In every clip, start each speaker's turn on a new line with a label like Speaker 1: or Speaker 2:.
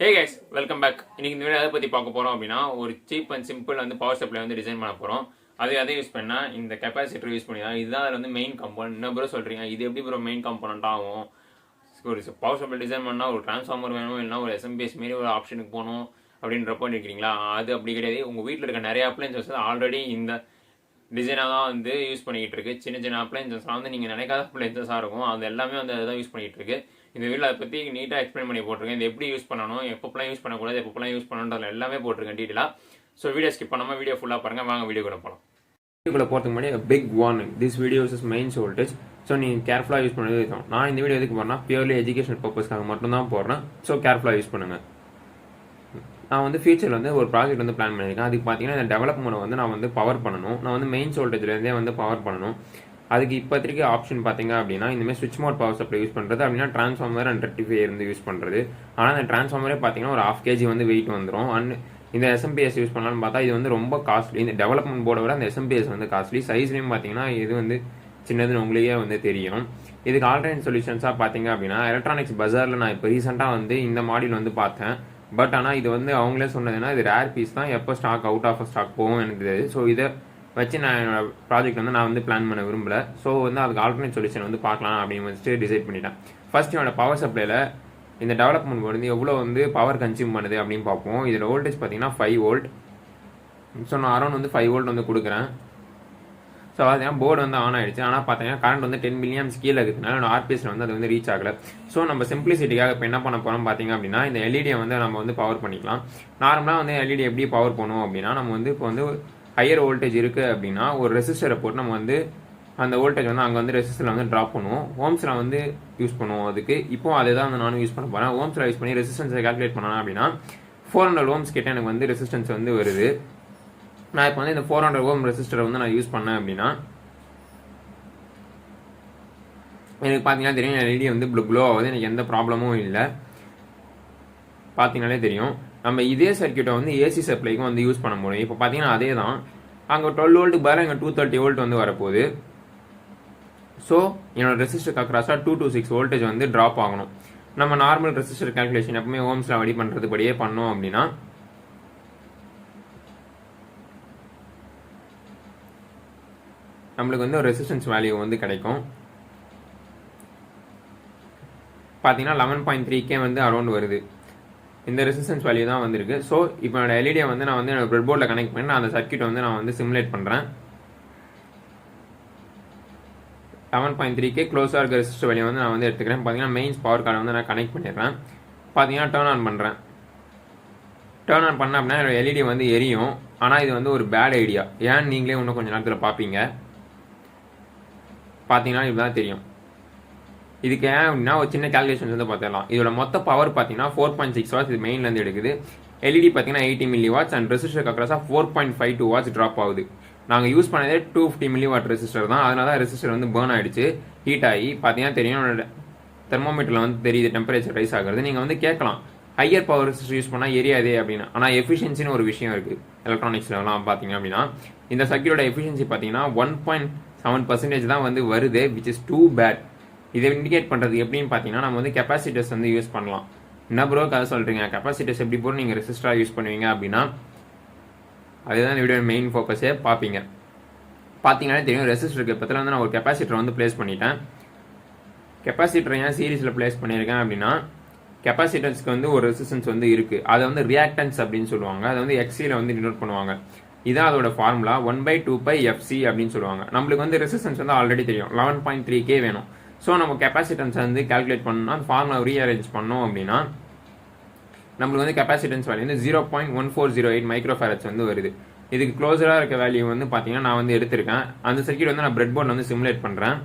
Speaker 1: Hey guys, welcome back. இன்னைக்கு இந்த video எதை பற்றி பார்க்க போகிறோம் அப்படின்னா, ஒரு cheap and simple power supply design பண்ண போகிறோம். அதை யூஸ் பண்ணால் இந்த கெப்பாசிட்டர் யூஸ் பண்ணி தான். இதுதான் அதில் மெயின் காம்போனன்ட். என்ன ப்ரோ சொல்கிறீங்க, இது எப்படி ப்ரோ மெயின் காம்போனன்ட் ஆகும்? ஒரு பவர் சப்ளை டிசைன் பண்ணால் ஒரு டிரான்ஸ்ஃபார்மர் வேணும், இல்லைனா ஒரு எஸ்எம்பிஎஸ் மாரி ஒரு ஆப்ஷனுக்கு போகணும் அப்படின்றப்போ நிற்கிறீங்களா? அது அப்படி கிடையாது. உங்கள் வீட்டில் இருக்க நிறைய அப்ளைன்சஸ் ஆல்ரெடி இந்த டிசைனாக தான் யூஸ் பண்ணிக்கிட்டு இருக்கு. சின்ன சின்ன அப்ளைன்சஸ்லாம் நீங்கள் நினைக்காத அப்ளைன்சஸாக இருக்கும். அது எல்லாமே அதுதான் யூஸ் பண்ணிகிட்டு இருக்கு. இந்த வீடியோ அதை பற்றி நீட்டாக எக்ஸ்பிளைன் பண்ணி போட்டிருக்கேன். இது எப்படி யூஸ் பண்ணணும், எப்பப்பெல்லாம் யூஸ் பண்ணக்கூடாது, எப்பப்பெல்லாம் யூஸ் பண்ணணுன்றது எல்லாமே போட்டிருக்கேன் டீட்டெயிலாக. ஸோ வீடியோ ஸ்கிப் பண்ணாமல் வீடியோ ஃபுல்லாக பாருங்கள். வாங்க வீடியோ கூட போகலாம். வீடியோக்குள்ளே போகிறதுக்கு முன்னாடி big warning, this video is mains voltage. So நீங்கள் கேர்ஃபுல்லாக யூஸ் பண்ணவே இருக்கும். நான் இந்த வீடியோ எதுக்கு போகிறேன்னா பியூர்லி எஜுகேஷனல் பர்பஸ்க்காக மட்டும்தான் போடுறேன். ஸோ கேர்ஃபுல்லாக யூஸ் பண்ணுங்கள். நான் ஃபியூச்சரில் ஒரு ப்ராஜெக்ட் பிளான் பண்ணியிருக்கேன். அதுக்கு பார்த்தீங்கன்னா இந்த டெவலப்மெண்ட் நான் பவர் பண்ணணும். நான் மெயின்ஸ் வோல்டேஜ்லேருந்தே பவர் பண்ணணும். அதுக்கு இப்போதைக்கு ஆப்ஷன் பார்த்தீங்க அப்படின்னா இந்தமாதிரி ஸ்விட்ச் மோட் பவர் சப்ளை யூஸ் பண்ணுறது, அப்படின்னா டிரான்ஸ்ஃபார்மர் அண்ட் ரெக்டிஃபையர் யூஸ் பண்ணுறது. ஆனால் அந்த டிரான்ஸ்ஃபார்மரே பார்த்தீங்கன்னா ஒரு 1/2 kg வெயிட் வந்துடும். அண்ட் இந்த எஸ்எம்பிஎஸ் யூஸ் பண்ணலான்னு பார்த்தா இது ரொம்ப காஸ்ட்லி. இந்த டெவலப்மெண்ட் போர்டை விட அந்த எஸ்எம்பிஎஸ் காஸ்ட்லி. சைஸ்லையும் பார்த்தீங்கன்னா இது சின்னதுன்னு உங்களுக்கே தெரியும். இதுக்கு ஆல்டர்னேட் சொல்யூஷன்ஸாக பார்த்தீங்க அப்படின்னா எலக்ட்ரானிக்ஸ் பஜாரில் நான் இப்போ ரீசெண்டாக இந்த மாடியூல் பார்த்தேன். பட் ஆனால் இது அவங்களே சொன்னதுன்னா இது ரேர் பீஸ் தான், எப்போ ஸ்டாக் அவுட் ஆஃப் ஸ்டாக் போகும் எனக்கு தெரியாது. ஸோ இதை வச்சு நான் என்னோட ப்ராஜெக்ட் நான் பிளான் பண்ண விரும்பல. ஸோ அதுக்கு ஆல்டர்னேட் சொல்யூஷன் பார்க்கலாம் அப்படின்னு டிசைட் பண்ணிட்டேன். ஃபர்ஸ்ட் என்னோட பவர் சப்ளைல இந்த டெவலப்மெண்ட் போர்டு எவ்வளோ பவர் கன்சியூம் பண்ணுது அப்படின்னு பார்ப்போம். இதில் வோல்டேஜ் பார்த்தீங்கன்னா 5 volt. ஸோ நான் அரௌண்ட் 5 volt கொடுக்குறேன். ஸோ பார்த்தீங்கன்னா போர்டு ஆன் ஆயிடுச்சு. ஆனால் பார்த்தீங்கன்னா கரண்ட் 10 milliamps கீழே இருக்கிறதுனால ஆர்பிஎஸ்ல அது ரீச் ஆகலை. ஸோ நம்ம சிம்பிளிசிட்டிக்காக இப்போ என்ன பண்ண போகிறோம் பார்த்தீங்க அப்படின்னா இந்த எல்இடியை நம்ம பவர் பண்ணிக்கலாம். நார்மலாக எல்இடி எப்படி பவர் பண்ணுவோம் அப்படின்னா நம்ம இப்போ ஹையர் வோல்டேஜ் இருக்குது அப்படின்னா ஒரு ரெசிஸ்டரை போட்டு நம்ம அந்த வோல்டேஜ் அங்கே ரெசிஸ்டரில் ட்ராப் பண்ணுவோம். ஓம்ஸில் யூஸ் பண்ணுவோம். அதுக்கு இப்போ அதை தான் நானும் யூஸ் பண்ண போகிறேன். ஓம்ஸில் யூஸ் பண்ணி ரெசிஸ்டன்ஸை கால்குலேட் பண்ணணும் அப்படின்னா 400 ohms கிட்ட எனக்கு ரெசிஸ்டன்ஸ் வருது. நான் இப்போ இந்த 400 ohm ரெசிஸ்டரை நான் யூஸ் பண்ணேன் அப்படின்னா எனக்கு பார்த்தீங்கன்னா தெரியும் எல்இடி க்ளோ ஆகுது. எனக்கு எந்த ப்ராப்ளமும் இல்லை. பார்த்தீங்கன்னாலே தெரியும். நம்ம இதே சர்க்கியூட்டை ஏசி சப்ளைக்கும் யூஸ் பண்ண முடியும். இப்போ பார்த்தீங்கன்னா அதே தான் அங்கே 12 volt பதிலாக இங்கே 230 volt வரப்போகுது. ஸோ என்னோட ரெசிஸ்டருக்கு அக்ராஸாக 2 to 6 voltage ட்ராப் ஆகணும். நம்ம நார்மல் ரெசிஸ்டர் கால்குலேஷன் எப்பவுமே ஓம்ஸில் வழி பண்ணுறது படியே பண்ணோம் அப்படின்னா நம்மளுக்கு ஒரு ரெசிஸ்டன்ஸ் வேல்யூ கிடைக்கும். பார்த்தீங்கன்னா 11.3K அரௌண்ட் வருது. இந்த ரெசிஸ்டன்ஸ் வேல்யூ தான் வந்திருக்கு. ஸோ இப்போ என்னோட எல்இடியை நான் என்னோட பிரெட் போர்டில் கனெக்ட் பண்ணி அந்த சர்க்கியூட்டை நான் சிமுலேட் பண்ணுறேன். 11.3K க்ளோஸாக இருக்க ரெசிஸ்டர் வேல்யூ நான் எடுத்துக்கிறேன். பார்த்தீங்கன்னா மெயின்ஸ் பவர் கார்டை நான் கனெக்ட் பண்ணிடுறேன். பார்த்தீங்கன்னா டர்ன் ஆன் பண்ணுறேன். டர்ன் ஆன் பண்ண அப்படின்னா என்னோட எல்இடி எரியும். ஆனால் இது ஒரு பேட் ஐடியா. ஏன்னு நீங்களே இன்னும் கொஞ்சம் நேரத்தில் பார்ப்பீங்க. பார்த்தீங்கன்னா இப்படிதான் தெரியும். இதுக்கு ஏன் அப்படின்னா ஒரு சின்ன கால்குலேஷன்ஸ் பார்த்துக்கலாம். இதோட மொத்த பவர் பார்த்தீங்கன்னா 4.6 watts இது மெயின்லேருந்து எடுக்குது. எல்இடி பார்த்தீங்கன்னா 80 milliwatts அண்ட் ரெசிஸ்டர் அக்ராஸாக 4.52 watts ட்ராப் ஆகுது. நாங்கள் யூஸ் பண்ணதே 250 milliwatt ரெசிஸ்டர் தான். அதனால தான் ரெசிஸ்டர் பேர்ன் ஆகிடுச்சு, ஹீட் ஆகி. பார்த்தீங்கன்னா தெரியும் தெர்மோமீட்டரில் தெரியுது டெம்பரேச்சர் ரைஸ் ஆகுறது. நீங்கள் கேட்கலாம் ஹையர் பவர் ரெசிஸ்டர் யூஸ் பண்ணால் எரியாதே அப்படின்னு. ஆனால் எஃபிஷியன்சின்னு ஒரு விஷயம் இருக்குது எலக்ட்ரானிக்ஸ்லாம் பார்த்தீங்க அப்படின்னா இந்த சர்க்கியூட்டோட எஃபிஷியன்சி பார்த்தீங்கன்னா 1.7% தான் வருது, விச் இஸ் டூ பேட். இதை இண்டிகேட் பண்ணுறது எப்படின்னு பார்த்தீங்கன்னா நம்ம கெப்பாசிட்டர்ஸ் யூஸ் பண்ணலாம். என்ன ப்ரோ கதை சொல்கிறீங்க, கெப்பாசிட்டர்ஸ் எப்படி போட்டு நீங்கள் ரெசிஸ்டராக யூஸ் பண்ணுவீங்க அப்படின்னா அதுதான் வீடியோ மெயின் ஃபோக்கஸே பார்ப்பீங்க. பார்த்தீங்கன்னா தெரியும் ரெசிஸ்டருக்கு பக்கத்தில் நான் ஒரு கெப்பாசிட்டர் ப்ளேஸ் பண்ணிட்டேன். கெப்பாசிட்டர் ஏன் சீரீஸில் ப்ளேஸ் பண்ணியிருக்கேன் அப்படின்னா கெப்பாசிட்டர்ஸ்க்கு ஒரு ரெசிஸ்டன்ஸ் இருக்குது. அதை ரியாக்டன்ஸ் அப்படின்னு சொல்லுவாங்க. அதை எக்ஸியில் டினோட் பண்ணுவாங்க. இதான் அதோட ஃபார்முலா 1/2πfc அப்படின்னு சொல்லுவாங்க. நம்மளுக்கு ரெசிஸ்டன்ஸ் ஆல்ரெடி தெரியும் 11.3K வேணும். ஸோ நம்ம கெப்பாசிட்டன்ஸ் கால்குலேட் பண்ணோம்னா அந்த ஃபார்முலா ரீஅரேஞ்ச் பண்ணோம் அப்படின்னா நம்மளுக்கு கெப்பாசிட்டன்ஸ் வேல்யூ 0.1408 மைக்ரோஃபாரட்ஸ் வருது. இதுக்கு க்ளோஸராக இருக்க வேல்யூ பார்த்தீங்கன்னா நான் எடுத்திருக்கேன். அந்த சர்க்கியூட் நான் பிரெட் போர்டு சிமுலேட் பண்ணுறேன்.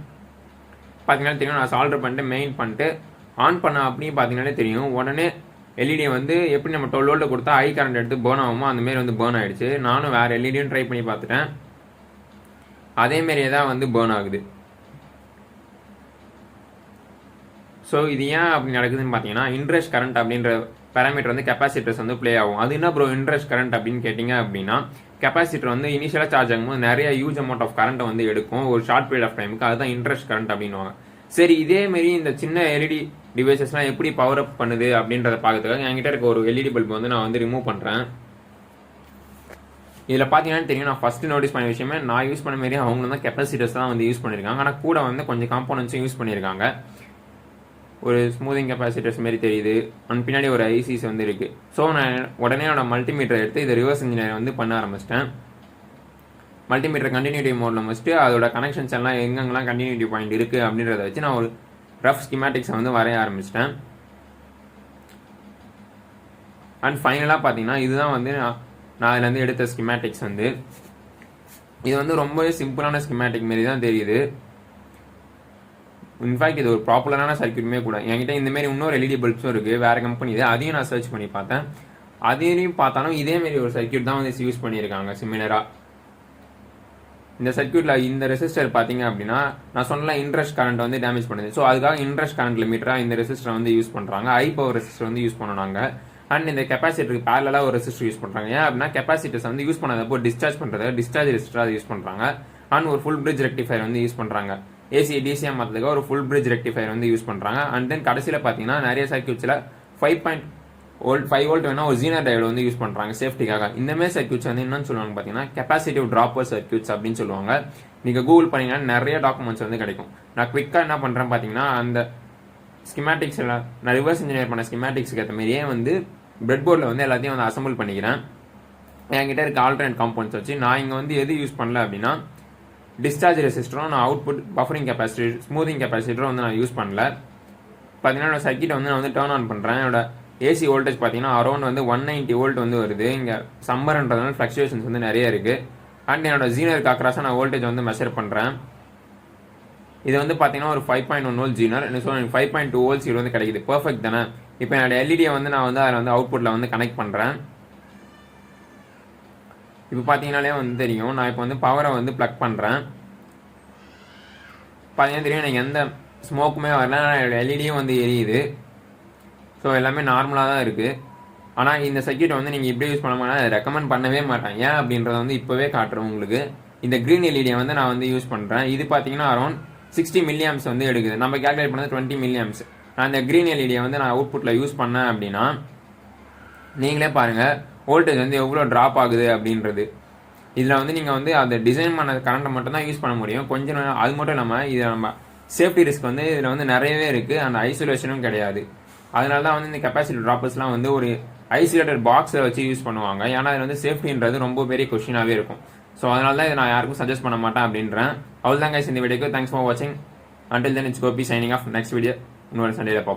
Speaker 1: பார்த்தீங்கன்னா தெரியும் நான் சால்டர் பண்ணிட்டு மெயின் பண்ணிட்டு ஆன் பண்ண அப்படின்னு பார்த்தீங்கன்னாலே தெரியும் உடனே எல்இடியை எப்படி நம்ம 12 volt கொடுத்தா ஹை கரண்ட் எடுத்து பேர்ன் ஆகுமோ அந்தமாரி பேர்ன் ஆகிடுச்சு. நானும் வேறு எல்இடியும் ட்ரை பண்ணி பார்த்துட்டேன். அதேமாரியே தான் பேர்ன் ஆகுது. ஸோ இது ஏன் அப்படி நடக்குதுன்னு பார்த்தீங்கன்னா இன்ட்ரெஸ்ட் கரண்ட் அப்படின்ற பேராமீட்டர் கெப்பாசிட்டர்ஸ் ப்ளே ஆகும். அது என்ன ப்ரோ இன்ட்ரெஸ்ட் கரண்ட் அப்படின்னு கேட்டிங்க அப்படின்னா கெப்பாசிட்டர் இனிஷியலாக சார்ஜ் ஆகும்போது நிறைய ஹியூஜ் அமௌண்ட் ஆஃப் கரண்ட்டை எடுக்கும் ஒரு ஷார்ட் பீரியட் ஆஃப் டைமுக்கு. அதுதான் இன்ட்ரெஸ்ட் கரண்ட் அப்படின்வாங்க. சரி இதேமாரி இந்த சின்ன எல்இடி டிவைசஸ்லாம் எப்படி பவர் அப் பண்ணுது அப்படின்றத பார்க்கறதுக்காக என்கிட்ட இருக்க ஒரு எல்இடி பல்ப் வந்து நான் வந்து ரிமூவ் பண்ணுறேன். இதில் பார்த்தீங்கன்னா தெரியும், நான் ஃபஸ்ட்டு நோட்டீஸ் பண்ண விஷயமே நான் யூஸ் பண்ண மாரி அவங்க தான் கெப்பாசிட்டர்ஸ் தான் வந்து யூஸ் பண்ணியிருக்காங்க. ஆனால் கூட வந்து கொஞ்சம் காம்போனன்ட்ஸும் யூஸ் பண்ணியிருக்காங்க. ஒரு ஸ்மூதிங் கெப்பாசிட்டர்ஸ் மாரி தெரியுது. அண்ட் பின்னாடி ஒரு ஐசிஸ் வந்து இருக்குது. ஸோ நான் உடனே என்னோட மல்டிமீட்டர் எடுத்து இதை ரிவர்ஸ் இன்ஜினியர் வந்து பண்ண ஆரம்பிச்சிட்டேன். மல்டிமீட்டர் கண்டினியூட்டி மோடில் வச்சுட்டு அதோட கனெக்ஷன்ஸ் எல்லாம் எங்கெங்கெல்லாம் கண்டினியூட்டி பாயிண்ட் இருக்குது அப்படின்றத வச்சு நான் ஒரு ரஃப் ஸ்கிமேட்டிக்ஸை வந்து வரைய ஆரம்பிச்சிட்டேன். அண்ட் ஃபைனலாக பார்த்தீங்கன்னா இதுதான் வந்து நான் அதுலேருந்து எடுத்த ஸ்கிமேட்டிக்ஸ் வந்து. இது வந்து ரொம்பவே சிம்பிளான ஸ்கிமேட்டிக் மாரி தான் தெரியுது. இன்ஃபேக்ட் இது ஒரு பாப்புலரான சர்க்யூட்டுமே கூட. என்கிட்ட இந்தமாரி இன்னொரு எல்இடி பல்ப்ஸும் இருக்குது, வேறு கம்பெனி இது. அதையும் நான் சர்ச் பண்ணி பார்த்தேன். அதையும் பார்த்தாலும் இதேமாரி ஒரு சர்க்யூட் தான் வந்து யூஸ் பண்ணியிருக்காங்க சிமிலராக. இந்த சர்க்யூட்டில் இந்த ரெசிஸ்டர் பார்த்தீங்க அப்படின்னா நான் சொன்ன இன்ட்ரெஸ்ட் கரண்ட் வந்து டேமேஜ் பண்ணுது. ஸோ அதுக்காக இன்ட்ரெஸ்ட் கரண்ட் லிமிட்டராக இந்த ரெசிஸ்டர் வந்து யூஸ் பண்ணுறாங்க. ஹை பவர் ரெசிஸ்டர் வந்து யூஸ் பண்ணுவாங்க. அண்ட் இந்த கெப்பாசிட்டருக்கு பேரலாக ஒரு ரெசிஸ்டர் யூஸ் பண்ணுறாங்க. ஏன் அப்படின்னா கெப்பாசிட்டர்ஸ் வந்து யூஸ் பண்ணாதப்போ டிஸ்சார்ஜ் பண்ணுறது டிஸ்சார்ஜ் ரெசிஸ்டராக யூஸ் பண்ணுறாங்க. அண்ட் ஒரு ஃபுல் பிரிட்ஜ் ரெக்டிஃபயர் வந்து யூஸ் பண்ணுறாங்க. ஏசி டிசிஎம் மாற்றதுக்கு ஒரு ஃபுல் பிரிட்ஜ் ரெக்டிஃபயர் வந்து யூஸ் பண்ணுறாங்க. அண்ட் தென் கடைசியில் பார்த்தீங்கன்னா நிறைய சர்க்யூட்ஸில் 5 வோல்ட் வேணா ஒரு ஜீனர் டயோடு வந்து யூஸ் பண்ணுறாங்க சேஃப்டிக்காக. இந்தமாதிரி சர்க்யூட்ஸ் வந்து என்னன்னு சொல்லுவாங்க பார்த்தீங்கன்னா கெப்பாசிட்டிவ் ட்ராப்பர் சர்க்யூட்ஸ் அப்படின்னு சொல்லுவாங்க. நீங்கள் கூகுள் பண்ணிங்கன்னா நிறைய டாக்குமெண்ட்ஸ் வந்து கிடைக்கும். நான் குவிக்காக என்ன பண்ணுறேன் பார்த்தீங்கன்னா அந்த ஸ்கிமேட்டிக்ஸில் நான் ரிவர்ஸ் இன்ஜினியர் பண்ண ஸ்கிமேட்டிக்ஸுக்கு ஏற்ற மாதிரியே வந்து பிரெட் போர்டில் வந்து எல்லாத்தையும் வந்து அசம்பிள் பண்ணிக்கிறேன். என்கிட்ட இருக்க ஆல்டர்னேட் காம்பவுண்ட்ஸ் வச்சு நான் இங்கே வந்து எது யூஸ் பண்ணல அப்படின்னா டிஸ்சார்ஜ் ரெசிஸ்டரும் நான் அவுட்புட் பஃபரிங் கெப்பாசிட்டர் ஸ்மூதிங் கெப்பாசிட்டரும் வந்து நான் யூஸ் பண்ணல. பார்த்தீங்கன்னா சர்க்யூட்டை வந்து நான் வந்து டர்ன் ஆன் பண்ணுறேன். என்னோட ஏசி வோல்டேஜ் பார்த்தீங்கன்னா அரௌண்ட் வந்து 190 வோல்ட் வந்து வருது. இங்கே சம்மர்ன்றதுனால ஃப்ளக்சுவேஷன்ஸ் வந்து நிறைய இருக்குது. அண்ட் என்னோட ஜீனருக்கு அக்ராஸாக நான் வோல்டேஜ் வந்து மெஷர் பண்ணுறேன். இது வந்து பார்த்தீங்கன்னா ஒரு 5.1 வோல்ட் ஜீனர். ஸோ எனக்கு 5.2 வோல்ட்ஸ் இது வந்து கிடைக்குது. பர்ஃபெக்ட் தானே. இப்போ என்னோட எல்இடியை வந்து நான் வந்து அதில் வந்து அவுட்புட்டில் வந்து கனெக்ட் பண்ணுறேன். இப்போ பார்த்தீங்கன்னாலே வந்து தெரியும், நான் இப்போ வந்து பவரை வந்து ப்ளக் பண்ணுறேன். பார்த்தீங்கன்னா தெரியும் எனக்கு எந்த ஸ்மோக்குமே வரல. எல்இடியும் வந்து எரியுது. ஸோ எல்லாமே நார்மலாக தான் இருக்குது. ஆனால் இந்த சர்க்யூட்டை வந்து நீங்கள் இப்படி யூஸ் பண்ண மாட்டேன், அதை ரெக்கமெண்ட் பண்ணவே மாட்டேன். ஏன் அப்படின்றத வந்து இப்போவே காட்டுறேன் உங்களுக்கு. இந்த க்ரீன் எல்இடியை வந்து நான் வந்து யூஸ் பண்ணுறேன். இது பார்த்தீங்கன்னா அரௌண்ட் 60 மில்லியம்ஸ் வந்து எடுக்குது. நம்ம கேல்குலேட் பண்ணது 20 மில்லியம்ஸ். நான் இந்த க்ரீன் எல்இடியை வந்து நான் அவுட்புட்டில் யூஸ் பண்ணேன் அப்படின்னா நீங்களே பாருங்கள் வோல்டேஜ் வந்து எவ்வளோ ட்ராப் ஆகுது அப்படின்றது. இதில் வந்து நீங்கள் வந்து அதை டிசைன் பண்ண கரண்ட்டை மட்டும் தான் யூஸ் பண்ண முடியும். கொஞ்சம் அது மட்டும் இல்லாமல் இதில் நம்ம சேஃப்டி ரிஸ்க் வந்து இதில் வந்து நிறையவே இருக்குது. அந்த ஐசோலேஷனும் கிடையாது. அதனால தான் வந்து இந்த கெப்பாசிட்டி ட்ராப்பர்ஸ்லாம் வந்து ஒரு ஐசோலேட்டட் பாக்ஸை வச்சு யூஸ் பண்ணுவாங்க. ஏன்னா அதில் வந்து சேஃப்டின்றது ரொம்ப பெரிய கொஸ்டினாகவே இருக்கும். ஸோ அதனால தான் இதை நான் யாருக்கும் சஜஸ்ட் பண்ண மாட்டேன் அப்படின்றேன். அவ்வளோதான் கைஸ் இந்த வீடியோக்கு. தேங்க்ஸ் ஃபார் வாட்சிங். Until then it's Gopi signing off. Next video இன்னொரு சண்டேல பார்ப்போம்.